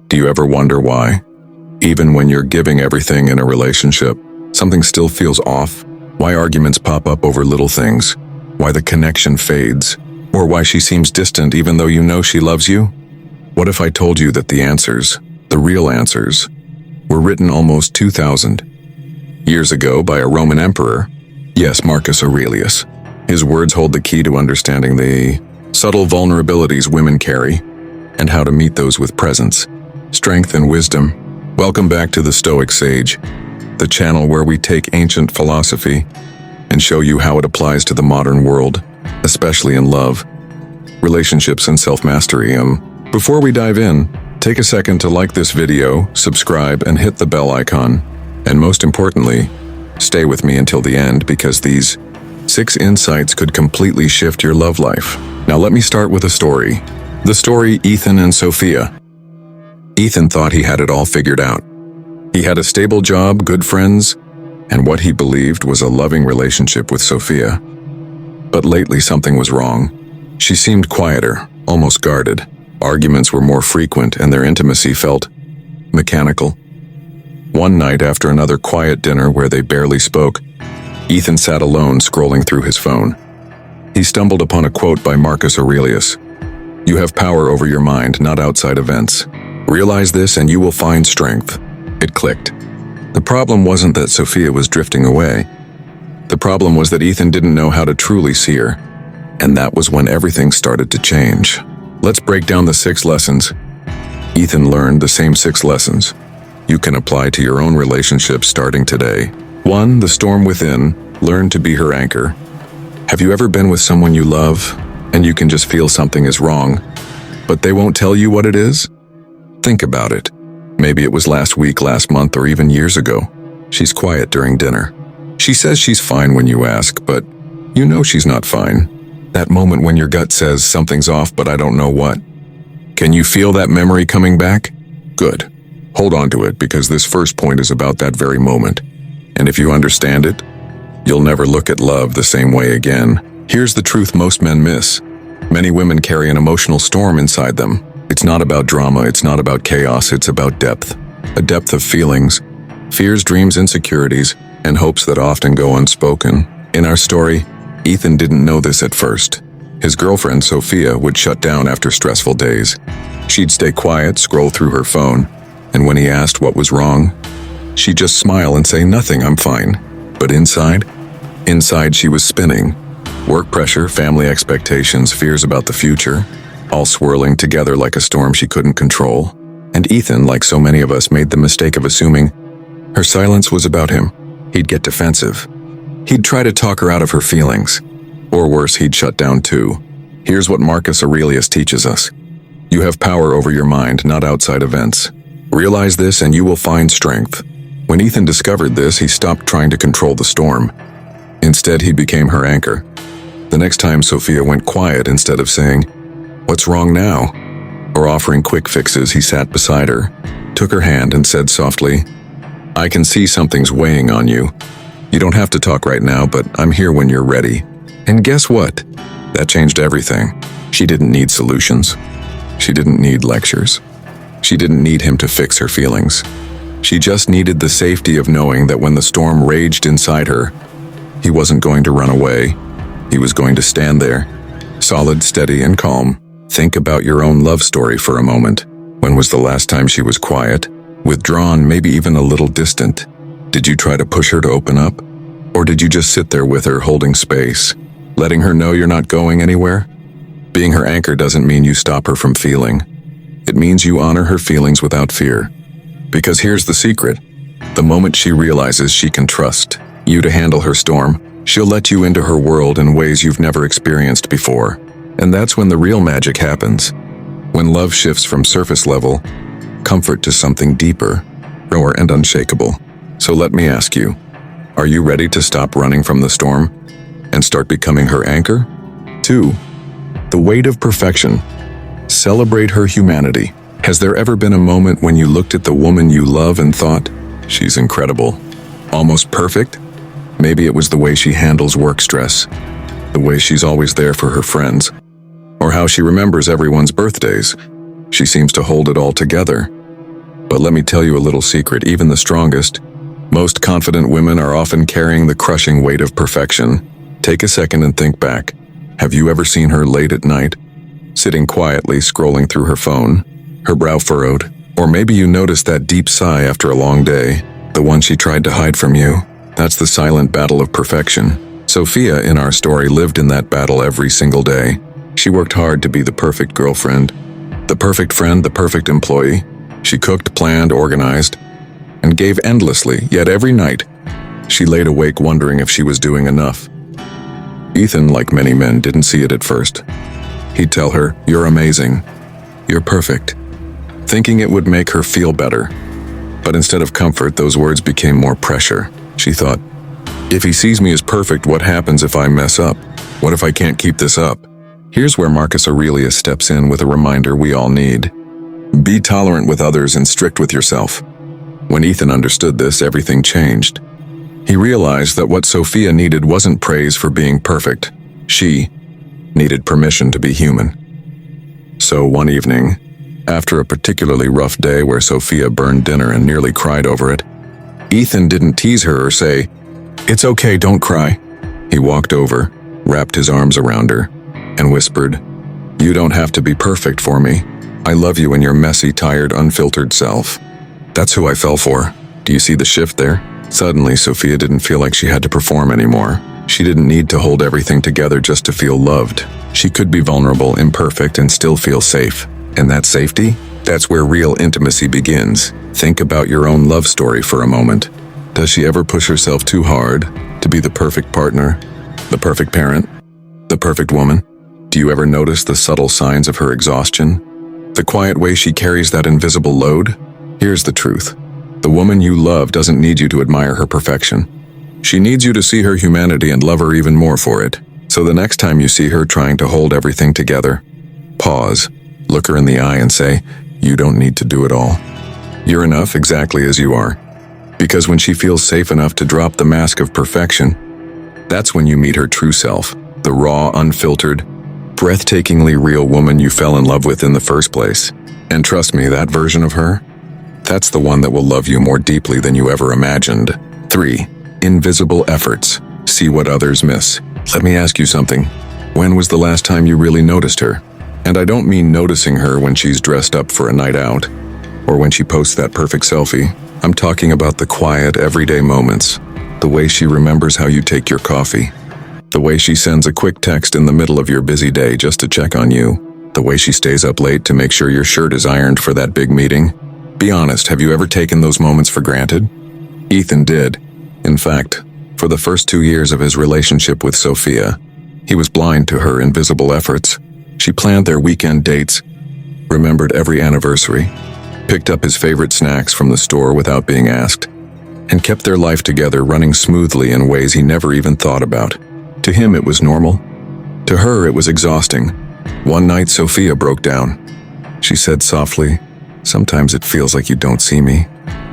Do you ever wonder why? Even when you're giving everything in a relationship, something still feels off? Why arguments pop up over little things? Why the connection fades? Or why she seems distant even though you know she loves you? What if I told you that the answers, the real answers, were written almost 2,000 years ago by a Roman emperor? Yes, Marcus Aurelius. His words hold the key to understanding the subtle vulnerabilities women carry and how to meet those with presence, strength, and wisdom. Welcome back to the Stoic Sage, the channel where we take ancient philosophy and show you how it applies to the modern world, especially in love, relationships, and self-mastery. Before we dive in, take a second to like this video, subscribe, and hit the bell icon. And most importantly, stay with me until the end because these 6 insights could completely shift your love life. Now let me start with a story. The story Ethan and Sophia. Ethan thought he had it all figured out. He had a stable job, good friends, and what he believed was a loving relationship with Sophia. But lately something was wrong. She seemed quieter, almost guarded. Arguments were more frequent and their intimacy felt mechanical. One night after another quiet dinner where they barely spoke, Ethan sat alone scrolling through his phone. He stumbled upon a quote by Marcus Aurelius. "You have power over your mind, not outside events. Realize this and you will find strength." It clicked. The problem wasn't that Sophia was drifting away. The problem was that Ethan didn't know how to truly see her. And that was when everything started to change. Let's break down the 6 lessons. Ethan learned the same 6 lessons you can apply to your own relationship starting today. 1. The storm within. Learn to be her anchor. Have you ever been with someone you love and you can just feel something is wrong, but they won't tell you what it is? Think about it. Maybe it was last week, last month, or even years ago. She's quiet during dinner. She says she's fine when you ask, but you know she's not fine. That moment when your gut says something's off, but I don't know what. Can you feel that memory coming back? Good. Hold on to it because this first point is about that very moment. And if you understand it, you'll never look at love the same way again. Here's the truth most men miss. Many women carry an emotional storm inside them. It's not about drama, it's not about chaos, it's about depth. A depth of feelings, fears, dreams, insecurities, and hopes that often go unspoken. In our story, Ethan didn't know this at first. His girlfriend, Sophia, would shut down after stressful days. She'd stay quiet, scroll through her phone, and when he asked what was wrong, she'd just smile and say, "Nothing, I'm fine." But inside she was spinning. Work pressure, family expectations, fears about the future, all swirling together like a storm she couldn't control. And Ethan, like so many of us, made the mistake of assuming her silence was about him. He'd get defensive. He'd try to talk her out of her feelings. Or worse, he'd shut down too. Here's what Marcus Aurelius teaches us. You have power over your mind, not outside events. Realize this and you will find strength. When Ethan discovered this, he stopped trying to control the storm. Instead, he became her anchor. The next time Sophia went quiet, instead of saying, "What's wrong now?" or offering quick fixes, he sat beside her, took her hand and said softly, "I can see something's weighing on you. You don't have to talk right now, but I'm here when you're ready." And guess what? That changed everything. She didn't need solutions. She didn't need lectures. She didn't need him to fix her feelings. She just needed the safety of knowing that when the storm raged inside her, he wasn't going to run away. He was going to stand there, solid, steady, and calm. Think about your own love story for a moment. When was the last time she was quiet, withdrawn, maybe even a little distant? Did you try to push her to open up? Or did you just sit there with her, holding space, letting her know you're not going anywhere? Being her anchor doesn't mean you stop her from feeling. It means you honor her feelings without fear. Because here's the secret. The moment she realizes she can trust you to handle her storm, she'll let you into her world in ways you've never experienced before. And that's when the real magic happens. When love shifts from surface level, comfort to something deeper, rawer and unshakable. So let me ask you, are you ready to stop running from the storm and start becoming her anchor? 2. The weight of perfection. Celebrate her humanity. Has there ever been a moment when you looked at the woman you love and thought, she's incredible, almost perfect? Maybe it was the way she handles work stress, the way she's always there for her friends, or how she remembers everyone's birthdays. She seems to hold it all together. But let me tell you a little secret, even the strongest, most confident women are often carrying the crushing weight of perfection. Take a second and think back. Have you ever seen her late at night, sitting quietly scrolling through her phone, her brow furrowed? Or maybe you noticed that deep sigh after a long day, the one she tried to hide from you. That's the silent battle of perfection. Sophia, in our story, lived in that battle every single day. She worked hard to be the perfect girlfriend, the perfect friend, the perfect employee. She cooked, planned, organized, and gave endlessly, yet every night, she laid awake wondering if she was doing enough. Ethan, like many men, didn't see it at first. He'd tell her, "You're amazing. You're perfect," thinking it would make her feel better. But instead of comfort, those words became more pressure. She thought, if he sees me as perfect, what happens if I mess up? What if I can't keep this up? Here's where Marcus Aurelius steps in with a reminder we all need. Be tolerant with others and strict with yourself. When Ethan understood this, everything changed. He realized that what Sophia needed wasn't praise for being perfect. She needed permission to be human. So one evening, after a particularly rough day where Sophia burned dinner and nearly cried over it, Ethan didn't tease her or say, "It's okay, don't cry." He walked over, wrapped his arms around her, and whispered, "You don't have to be perfect for me. I love you in your messy, tired, unfiltered self." That's who I fell for. Do you see the shift there? Suddenly, Sophia didn't feel like she had to perform anymore. She didn't need to hold everything together just to feel loved. She could be vulnerable, imperfect, and still feel safe. And that safety? That's where real intimacy begins. Think about your own love story for a moment. Does she ever push herself too hard to be the perfect partner, the perfect parent, the perfect woman? Do you ever notice the subtle signs of her exhaustion? The quiet way she carries that invisible load? Here's the truth. The woman you love doesn't need you to admire her perfection. She needs you to see her humanity and love her even more for it. So the next time you see her trying to hold everything together, pause, look her in the eye and say, "You don't need to do it all. You're enough exactly as you are." Because when she feels safe enough to drop the mask of perfection, that's when you meet her true self, the raw, unfiltered, breathtakingly real woman you fell in love with in the first place. And trust me, that version of her, that's the one that will love you more deeply than you ever imagined. 3. Invisible efforts. See what others miss. Let me ask you something. When was the last time you really noticed her? And I don't mean noticing her when she's dressed up for a night out, or when she posts that perfect selfie. I'm talking about the quiet, everyday moments. The way she remembers how you take your coffee. The way she sends a quick text in the middle of your busy day just to check on you. The way she stays up late to make sure your shirt is ironed for that big meeting. Be honest, have you ever taken those moments for granted? Ethan did. In fact, for the first 2 years of his relationship with Sophia, he was blind to her invisible efforts. She planned their weekend dates, remembered every anniversary, picked up his favorite snacks from the store without being asked, and kept their life together running smoothly in ways he never even thought about. To him, it was normal. To her, it was exhausting. One night, Sophia broke down. She said softly, "Sometimes it feels like you don't see me.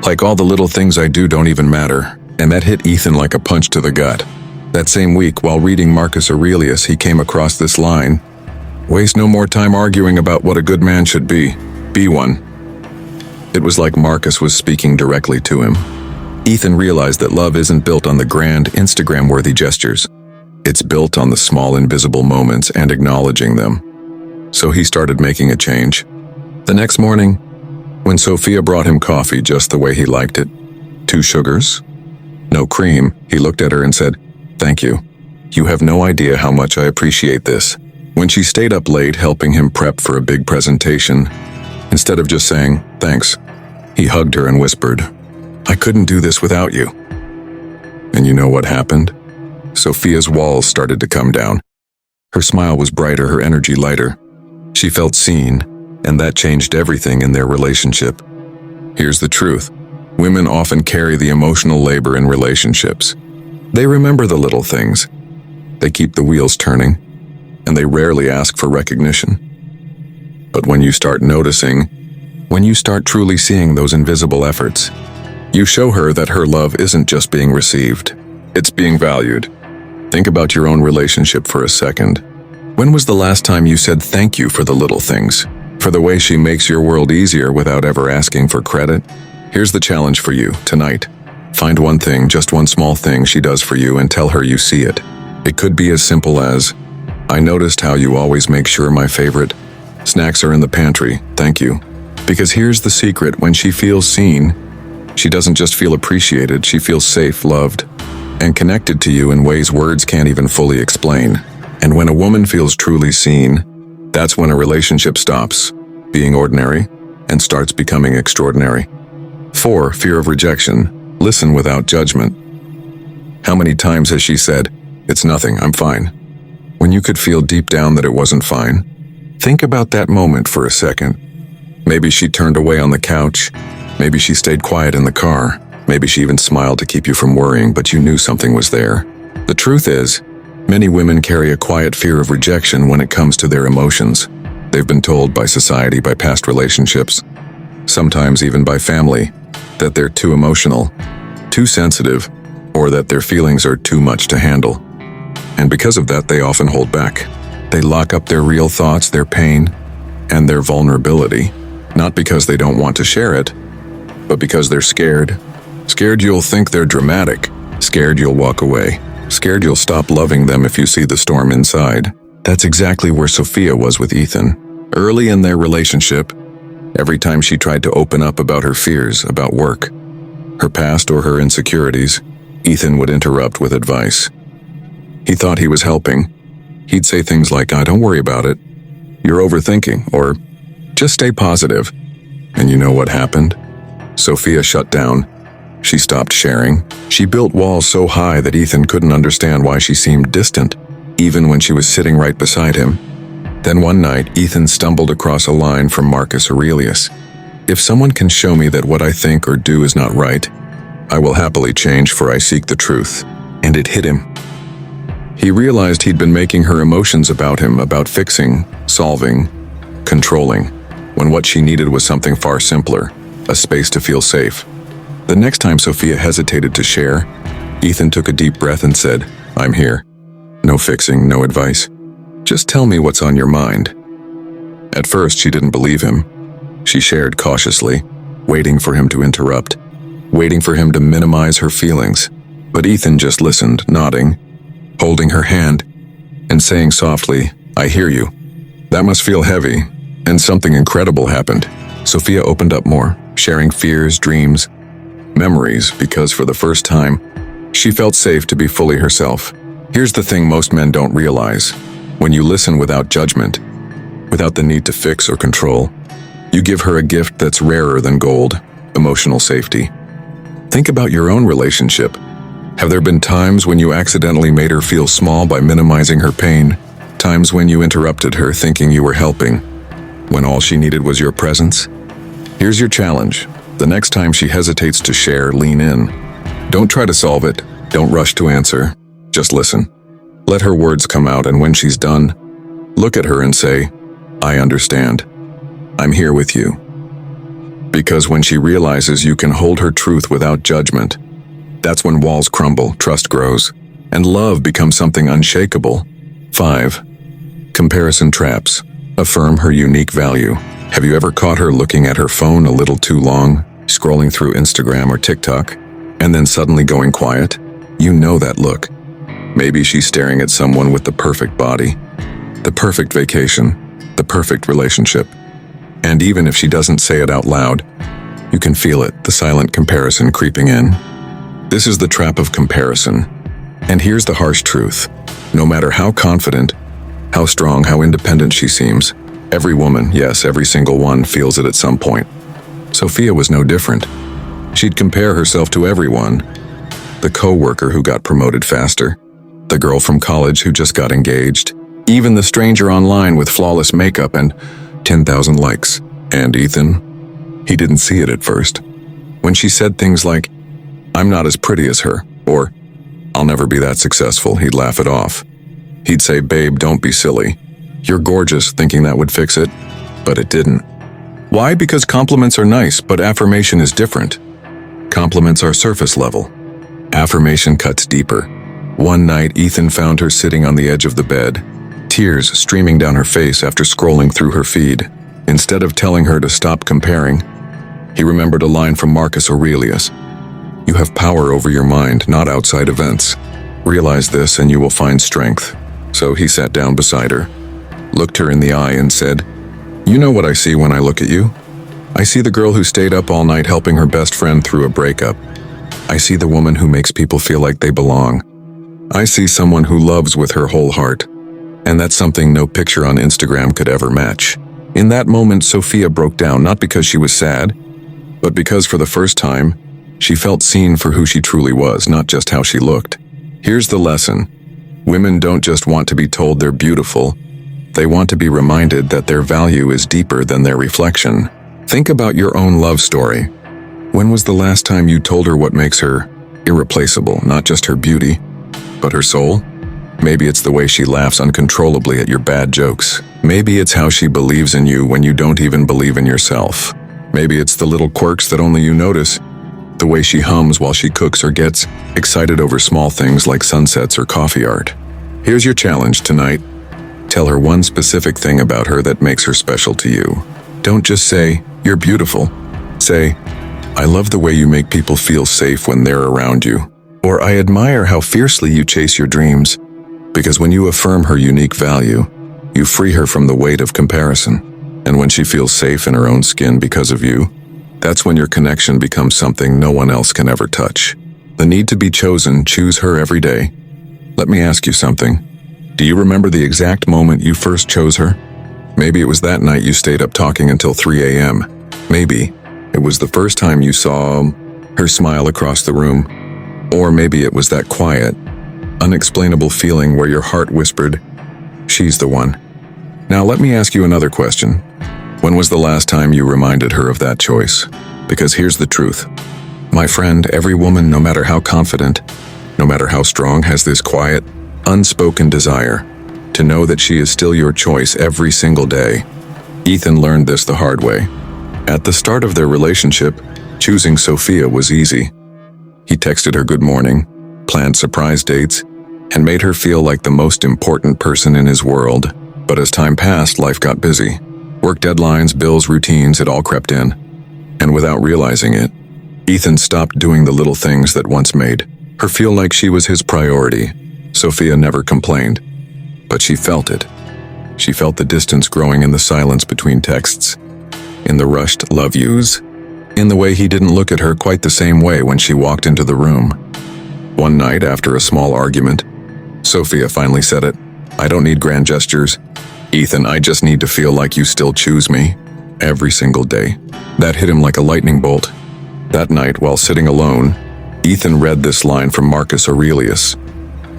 Like all the little things I do don't even matter." And that hit Ethan like a punch to the gut. That same week, while reading Marcus Aurelius, he came across this line, "Waste no more time arguing about what a good man should be. Be one." It was like Marcus was speaking directly to him. Ethan realized that love isn't built on the grand, Instagram-worthy gestures. It's built on the small, invisible moments and acknowledging them. So he started making a change. The next morning, when Sophia brought him coffee just the way he liked it, 2 sugars, no cream, he looked at her and said, "Thank you. You have no idea how much I appreciate this." When she stayed up late helping him prep for a big presentation, instead of just saying, "Thanks," he hugged her and whispered, "I couldn't do this without you." And you know what happened? Sophia's walls started to come down. Her smile was brighter, her energy lighter. She felt seen, and that changed everything in their relationship. Here's the truth. Women often carry the emotional labor in relationships. They remember the little things. They keep the wheels turning, and they rarely ask for recognition. But when you start noticing, when you start truly seeing those invisible efforts, you show her that her love isn't just being received, it's being valued. Think about your own relationship for a second. When was the last time you said thank you for the little things? For the way she makes your world easier without ever asking for credit? Here's the challenge for you tonight. Find one thing, just one small thing she does for you, and tell her you see it. It could be as simple as, "I noticed how you always make sure my favorite snacks are in the pantry, thank you." Because here's the secret, when she feels seen, she doesn't just feel appreciated, she feels safe, loved, and connected to you in ways words can't even fully explain. And when a woman feels truly seen, that's when a relationship stops being ordinary and starts becoming extraordinary. 4. Fear of rejection. Listen without judgment. How many times has she said, "It's nothing, I'm fine," when you could feel deep down that it wasn't fine? Think about that moment for a second. Maybe she turned away on the couch. Maybe she stayed quiet in the car. Maybe she even smiled to keep you from worrying, but you knew something was there. The truth is, many women carry a quiet fear of rejection when it comes to their emotions. They've been told by society, by past relationships, sometimes even by family, that they're too emotional, too sensitive, or that their feelings are too much to handle. And because of that, they often hold back. They lock up their real thoughts, their pain, and their vulnerability, not because they don't want to share it, but because they're scared. Scared you'll think they're dramatic, scared you'll walk away, scared you'll stop loving them if you see the storm inside. That's exactly where Sophia was with Ethan. Early in their relationship, every time she tried to open up about her fears, about work, her past, or her insecurities, Ethan would interrupt with advice. He thought he was helping. He'd say things like, "Don't worry about it. You're overthinking," or "Just stay positive." And you know what happened? Sophia shut down. She stopped sharing. She built walls so high that Ethan couldn't understand why she seemed distant, even when she was sitting right beside him. Then one night, Ethan stumbled across a line from Marcus Aurelius. "If someone can show me that what I think or do is not right, I will happily change, for I seek the truth." And it hit him. He realized he'd been making her emotions about him, about fixing, solving, controlling, when what she needed was something far simpler, a space to feel safe. The next time Sophia hesitated to share, Ethan took a deep breath and said, "I'm here. No fixing, no advice. Just tell me what's on your mind." At first, she didn't believe him. She shared cautiously, waiting for him to interrupt, waiting for him to minimize her feelings. But Ethan just listened, nodding, holding her hand, and saying softly, "I hear you. That must feel heavy." And something incredible happened. Sophia opened up more, sharing fears, dreams, memories, because for the first time, she felt safe to be fully herself. Here's the thing most men don't realize. When you listen without judgment, without the need to fix or control, you give her a gift that's rarer than gold: emotional safety. Think about your own relationship. Have there been times when you accidentally made her feel small by minimizing her pain? Times when you interrupted her thinking you were helping, when all she needed was your presence? Here's your challenge. The next time she hesitates to share, lean in. Don't try to solve it. Don't rush to answer. Just listen. Let her words come out, and when she's done, look at her and say, "I understand. I'm here with you." Because when she realizes you can hold her truth without judgment, that's when walls crumble, trust grows, and love becomes something unshakable. 5. Comparison traps. Affirm her unique value. Have you ever caught her looking at her phone a little too long, scrolling through Instagram or TikTok, and then suddenly going quiet? You know that look. Maybe she's staring at someone with the perfect body, the perfect vacation, the perfect relationship. And even if she doesn't say it out loud, you can feel it, the silent comparison creeping in. This is the trap of comparison. And here's the harsh truth. No matter how confident, how strong, how independent she seems, every woman, yes, every single one, feels it at some point. Sophia was no different. She'd compare herself to everyone. The coworker who got promoted faster, the girl from college who just got engaged, even the stranger online with flawless makeup and 10,000 likes. And Ethan, he didn't see it at first. When she said things like, "I'm not as pretty as her," or "I'll never be that successful," he'd laugh it off. He'd say, "Babe, don't be silly. You're gorgeous," thinking that would fix it. But it didn't. Why? Because compliments are nice, but affirmation is different. Compliments are surface level. Affirmation cuts deeper. One night, Ethan found her sitting on the edge of the bed, tears streaming down her face after scrolling through her feed. Instead of telling her to stop comparing, he remembered a line from Marcus Aurelius. You have power over your mind, not outside events. Realize this and you will find strength. So he sat down beside her, looked her in the eye and said, You know what I see when I look at you? I see the girl who stayed up all night helping her best friend through a breakup. I see the woman who makes people feel like they belong. I see someone who loves with her whole heart. And that's something no picture on Instagram could ever match. In that moment, Sophia broke down, not because she was sad, but because for the first time, she felt seen for who she truly was, not just how she looked. Here's the lesson. Women don't just want to be told they're beautiful. They want to be reminded that their value is deeper than their reflection. Think about your own love story. When was the last time you told her what makes her irreplaceable, not just her beauty, but her soul? Maybe it's the way she laughs uncontrollably at your bad jokes. Maybe it's how she believes in you when you don't even believe in yourself. Maybe it's the little quirks that only you notice, the way she hums while she cooks or gets excited over small things like sunsets or coffee art. Here's your challenge tonight. Tell her one specific thing about her that makes her special to you. Don't just say, You're beautiful. Say, I love the way you make people feel safe when they're around you. Or I admire how fiercely you chase your dreams. Because when you affirm her unique value, you free her from the weight of comparison. And when she feels safe in her own skin because of you, that's when your connection becomes something no one else can ever touch. The need to be chosen, choose her every day. Let me ask you something. Do you remember the exact moment you first chose her? Maybe it was that night you stayed up talking until 3 a.m. Maybe it was the first time you saw her smile across the room. Or maybe it was that quiet, unexplainable feeling where your heart whispered, She's the one. Now let me ask you another question. When was the last time you reminded her of that choice? Because here's the truth. My friend, every woman, no matter how confident, no matter how strong, has this quiet, unspoken desire to know that she is still your choice every single day. Ethan learned this the hard way. At the start of their relationship, choosing Sophia was easy. He texted her good morning, planned surprise dates, and made her feel like the most important person in his world. But as time passed, life got busy. Work deadlines, bills, routines, it all crept in. And without realizing it, Ethan stopped doing the little things that once made her feel like she was his priority. Sophia never complained, but she felt it. She felt the distance growing in the silence between texts, in the rushed love yous, in the way he didn't look at her quite the same way when she walked into the room. One night, after a small argument, Sophia finally said it. I don't need grand gestures. Ethan, I just need to feel like you still choose me. Every single day. That hit him like a lightning bolt. That night, while sitting alone, Ethan read this line from Marcus Aurelius.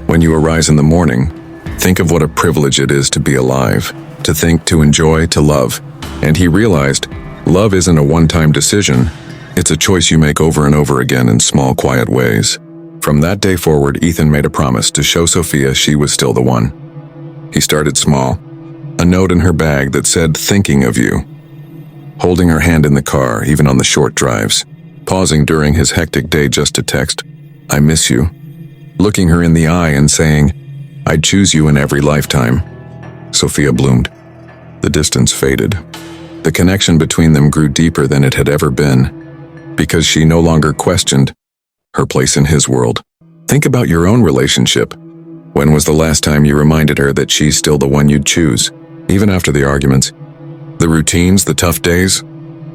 When you arise in the morning, think of what a privilege it is to be alive, to think, to enjoy, to love. And he realized, love isn't a one-time decision. It's a choice you make over and over again in small, quiet ways. From that day forward, Ethan made a promise to show Sophia she was still the one. He started small. A note in her bag that said, thinking of you. Holding her hand in the car, even on the short drives. Pausing during his hectic day just to text, I miss you. Looking her in the eye and saying, I'd choose you in every lifetime. Sophia bloomed. The distance faded. The connection between them grew deeper than it had ever been, because she no longer questioned her place in his world. Think about your own relationship. When was the last time you reminded her that she's still the one you'd choose, even after the arguments? The routines, the tough days?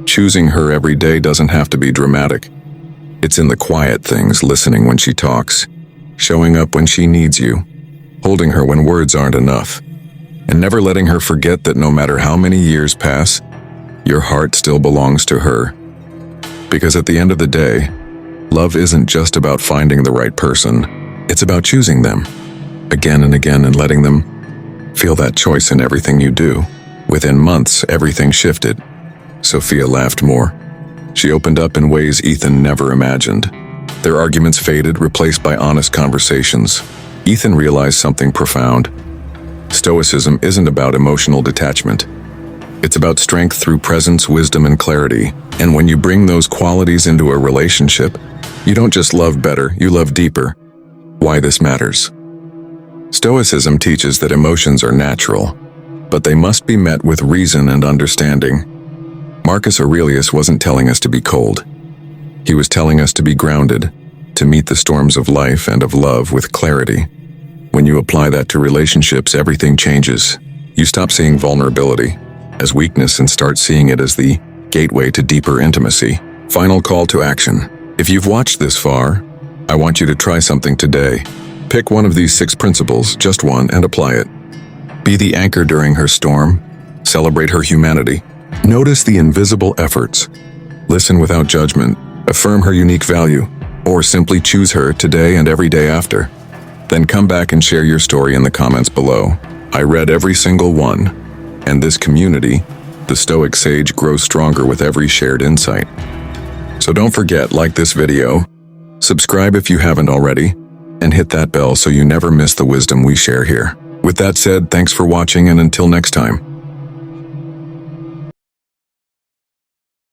Choosing her every day doesn't have to be dramatic. It's in the quiet things, listening when she talks, showing up when she needs you, holding her when words aren't enough, and never letting her forget that no matter how many years pass, your heart still belongs to her. Because at the end of the day, love isn't just about finding the right person. It's about choosing them, again and again, and letting them feel that choice in everything you do. Within months, everything shifted. Sophia laughed more. She opened up in ways Ethan never imagined. Their arguments faded, replaced by honest conversations. Ethan realized something profound. Stoicism isn't about emotional detachment. It's about strength through presence, wisdom, and clarity. And when you bring those qualities into a relationship, you don't just love better, you love deeper. Why this matters. Stoicism teaches that emotions are natural. but they must be met with reason and understanding. Marcus Aurelius wasn't telling us to be cold. He was telling us to be grounded, to meet the storms of life and of love with clarity. When you apply that to relationships, everything changes. You stop seeing vulnerability as weakness and start seeing it as the gateway to deeper intimacy. Final call to action. If you've watched this far, I want you to try something today. Pick one of these 6 principles, just one, and apply it. Be the anchor during her storm. Celebrate her humanity. Notice the invisible efforts. Listen without judgment. Affirm her unique value. Or simply choose her today and every day after. Then come back and share your story in the comments below. I read every single one. And this community, the Stoic Sage, grows stronger with every shared insight. So don't forget, like this video, subscribe if you haven't already, and hit that bell so you never miss the wisdom we share here. With that said, thanks for watching, and until next time.